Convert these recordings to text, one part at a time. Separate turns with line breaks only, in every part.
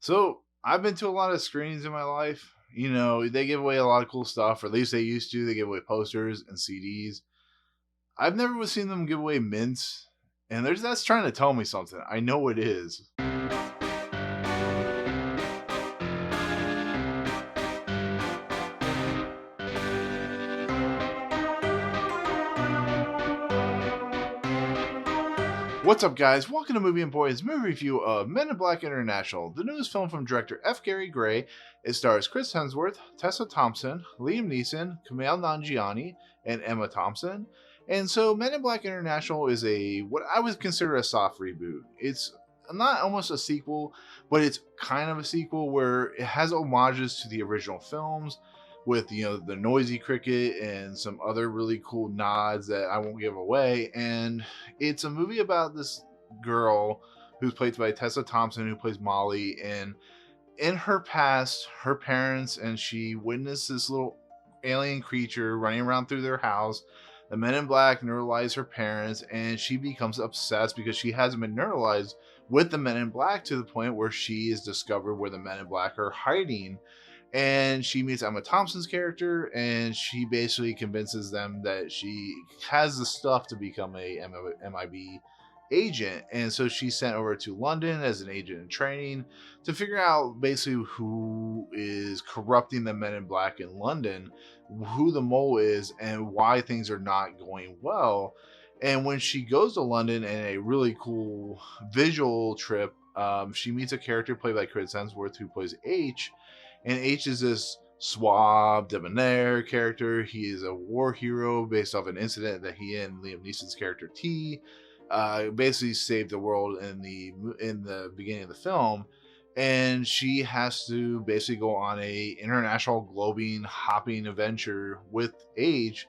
So I've been to a lot of screenings in my life. They give away a lot of cool stuff, or at least they used to. They give away posters and CDs. I've never seen them give away mints, and there's that's trying to tell me something. I know it is. What's up, guys? Welcome to Movie and Boys movie review of Men in Black International, the newest film from director F. Gary Gray. It stars Chris Hemsworth, Tessa Thompson, Liam Neeson, Kumail Nanjiani, and Emma Thompson. And so, Men in Black International is what I would consider a soft reboot. It's not almost a sequel, but it's kind of a sequel where it has homages to the original films with the noisy cricket and some other really cool nods that I won't give away. And it's a movie about this girl who's played by Tessa Thompson, who plays Molly. And in her past, her parents and she witnessed this little alien creature running around through their house. The Men in Black neuralize her parents, and she becomes obsessed because she hasn't been neuralized with the Men in Black to the point where she is discovered where the Men in Black are hiding. And she meets Emma Thompson's character, and she basically convinces them that she has the stuff to become a MIB agent. And so she's sent over to London as an agent in training to figure out basically who is corrupting the Men in Black in London, who the mole is, and why things are not going well. And when she goes to London in a really cool visual trip, she meets a character played by Chris Hemsworth who plays H, and H is this suave, debonair character. He is a war hero based off an incident that he and Liam Neeson's character T basically saved the world in the beginning of the film. And she has to basically go on a international globing hopping adventure with H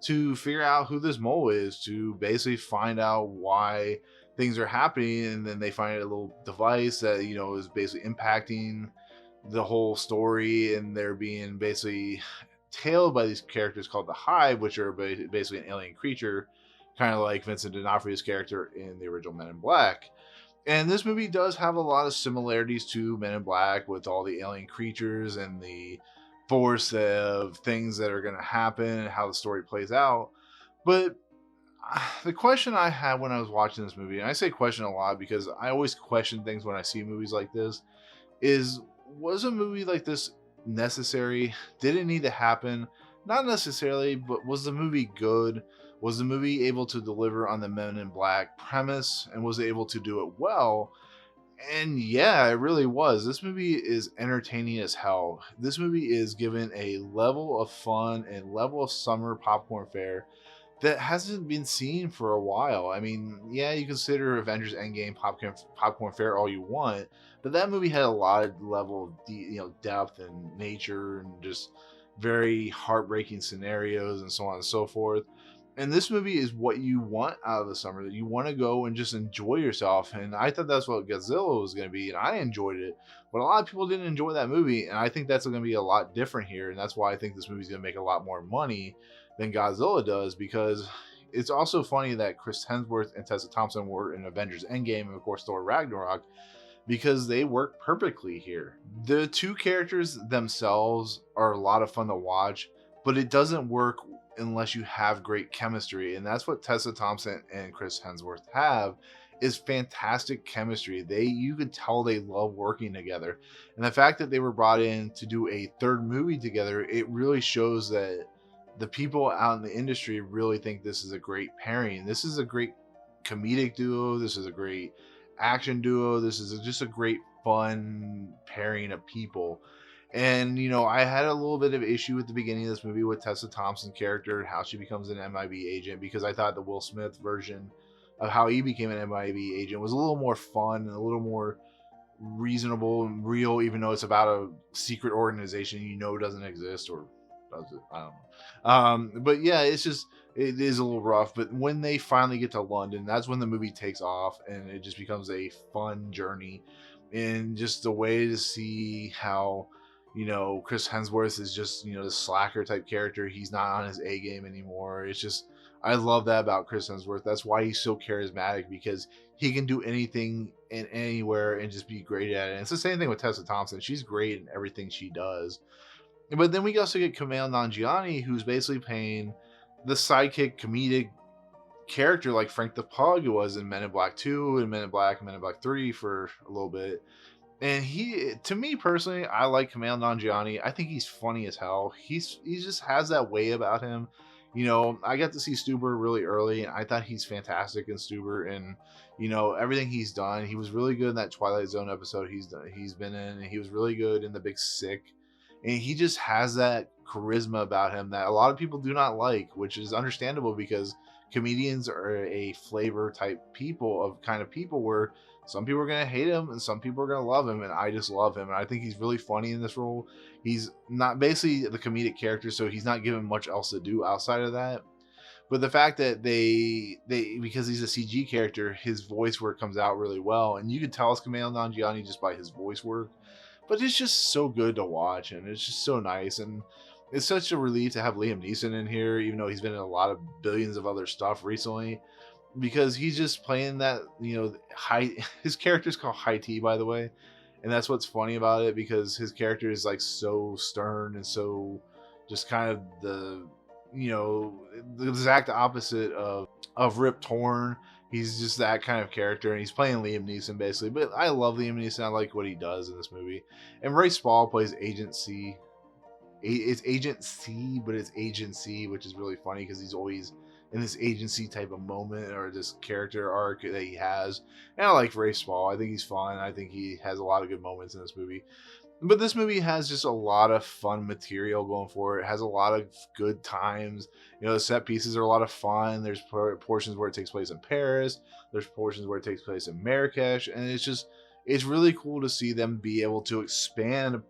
to figure out who this mole is, to basically find out why things are happening. And then they find a little device that is basically impacting the whole story, and they're being basically tailed by these characters called the Hive, which are basically an alien creature, kind of like Vincent D'Onofrio's character in the original Men in Black. And this movie does have a lot of similarities to Men in Black with all the alien creatures and the force of things that are going to happen and how the story plays out. But the question I had when I was watching this movie, and I say question a lot because I always question things when I see movies like this, is was a movie like this necessary? Did it need to happen? Not necessarily, but was the movie good? Was the movie able to deliver on the Men in Black premise, and was it able to do it well? And yeah, it really was. This movie is entertaining as hell. This movie is given a level of fun and level of summer popcorn fare that hasn't been seen for a while. I mean, yeah, you consider Avengers Endgame popcorn fare all you want, but that movie had a lot of level of depth and nature and just very heartbreaking scenarios and so on and so forth. And this movie is what you want out of the summer, that you want to go and just enjoy yourself. And I thought that's what Godzilla was going to be, and I enjoyed it. But a lot of people didn't enjoy that movie, and I think that's going to be a lot different here. And that's why I think this movie's going to make a lot more money than Godzilla does, because it's also funny that Chris Hemsworth and Tessa Thompson were in Avengers Endgame and, of course, Thor Ragnarok, because they work perfectly here. The two characters themselves are a lot of fun to watch, but it doesn't work unless you have great chemistry, and that's what Tessa Thompson and Chris Hemsworth have, is fantastic chemistry. You could tell they love working together, and the fact that they were brought in to do a third movie together, it really shows that the people out in the industry really think this is a great pairing. This is a great comedic duo. This is a great action duo. This is just a great fun pairing of people. And I had a little bit of issue at the beginning of this movie with Tessa Thompson's character and how she becomes an MIB agent, because I thought the Will Smith version of how he became an MIB agent was a little more fun and a little more reasonable and real, even though it's about a secret organization doesn't exist, or does it? I don't know. But yeah, it is a little rough. But when they finally get to London, that's when the movie takes off, and it just becomes a fun journey, and just a way to see how Chris Hemsworth is just the slacker type character. He's not on his A game anymore. It's just, I love that about Chris Hemsworth. That's why he's so charismatic, because he can do anything in anywhere and just be great at it. And it's the same thing with Tessa Thompson. She's great in everything she does. But then we also get Kumail Nanjiani, who's basically playing the sidekick comedic character like Frank the Pug was in Men in Black 2 and Men in Black 3 for a little bit. And to me personally, I like Kumail Nanjiani. I think he's funny as hell. He just has that way about him. You know, I got to see Stuber really early, and I thought he's fantastic in Stuber, and you know everything he's done. He was really good in that Twilight Zone episode he's been in, and he was really good in The Big Sick. And he just has that charisma about him that a lot of people do not like, which is understandable because comedians are a flavor type kind of people where some people are going to hate him and some people are going to love him, and I just love him, and I think he's really funny in this role. He's not basically the comedic character, so he's not given much else to do outside of that. But the fact that they because he's a CG character, his voice work comes out really well, and you can tell it's Kumail Nanjiani just by his voice work. But it's just so good to watch, and it's just so nice, and it's such a relief to have Liam Neeson in here, even though he's been in a lot of billions of other stuff recently, because he's just playing that, you know, his character's called High Tea, by the way, and that's what's funny about it, because his character is like so stern and so just kind of the, you know, the exact opposite of Rip Torn. He's just that kind of character, and he's playing Liam Neeson basically. But I love Liam Neeson. I like what he does in this movie. And Rafe Spall plays Agent C. It's Agent C, but it's Agency, which is really funny because he's always in this agency type of moment or this character arc that he has. And I like Rafe Spall. I think he's fun. I think he has a lot of good moments in this movie. But this movie has just a lot of fun material going for it. It has a lot of good times. You know, the set pieces are a lot of fun. There's portions where it takes place in Paris. There's portions where it takes place in Marrakesh. And it's really cool to see them be able to expand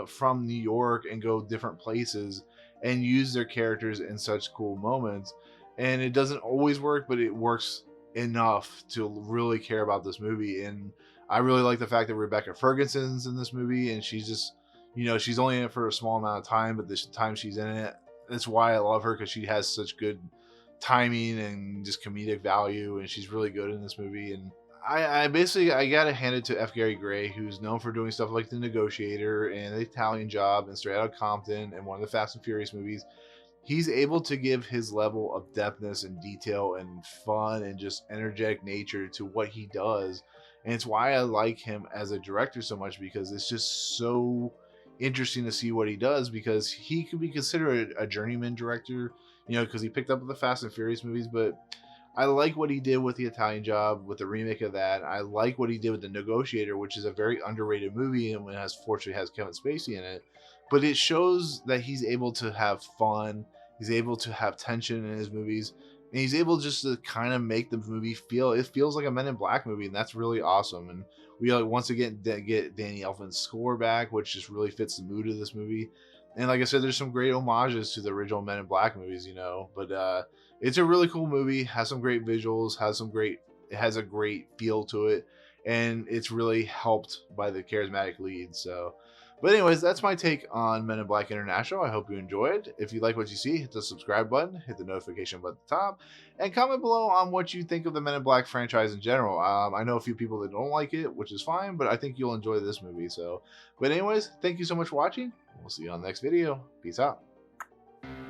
from New York and go different places and use their characters in such cool moments. And it doesn't always work, but it works enough to really care about this movie. And I really like the fact that Rebecca Ferguson's in this movie, and she's just, you know, she's only in it for a small amount of time, but the time she's in it, that's why I love her, because she has such good timing and just comedic value, and she's really good in this movie. And I gotta hand it to F. Gary Gray, who's known for doing stuff like The Negotiator and The Italian Job and Straight Outta Compton and one of the Fast and Furious movies. He's able to give his level of depthness and detail and fun and just energetic nature to what he does. And it's why I like him as a director so much, because it's just so interesting to see what he does, because he could be considered a journeyman director, you know, because he picked up the Fast and Furious movies. But I like what he did with The Italian Job, with the remake of that. I like what he did with The Negotiator, which is a very underrated movie and fortunately has Kevin Spacey in it. But it shows that he's able to have fun. He's able to have tension in his movies. And he's able just to kind of make the movie it feels like a Men in Black movie. And that's really awesome. And we once again get Danny Elfman's score back, which just really fits the mood of this movie. And like I said, there's some great homages to the original Men in Black movies, you know. But it's a really cool movie. Has some great visuals. It has a great feel to it. And it's really helped by the charismatic lead. So... But anyways, that's my take on Men in Black International. I hope you enjoyed. If you like what you see, hit the subscribe button, hit the notification button at the top, and comment below on what you think of the Men in Black franchise in general. I know a few people that don't like it, which is fine, but I think you'll enjoy this movie. But anyways, thank you so much for watching. We'll see you on the next video. Peace out.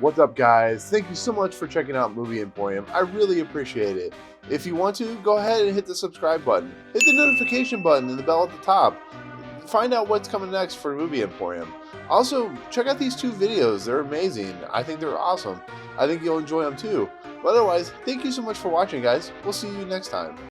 What's up, guys? Thank you so much for checking out Movie Emporium. I really appreciate it. If you want to, go ahead and hit the subscribe button. Hit the notification button and the bell at the top. Find out what's coming next for Movie Emporium. Also, check out these two videos. They're amazing. I think they're awesome. I think you'll enjoy them too. But otherwise, thank you so much for watching, guys. We'll see you next time.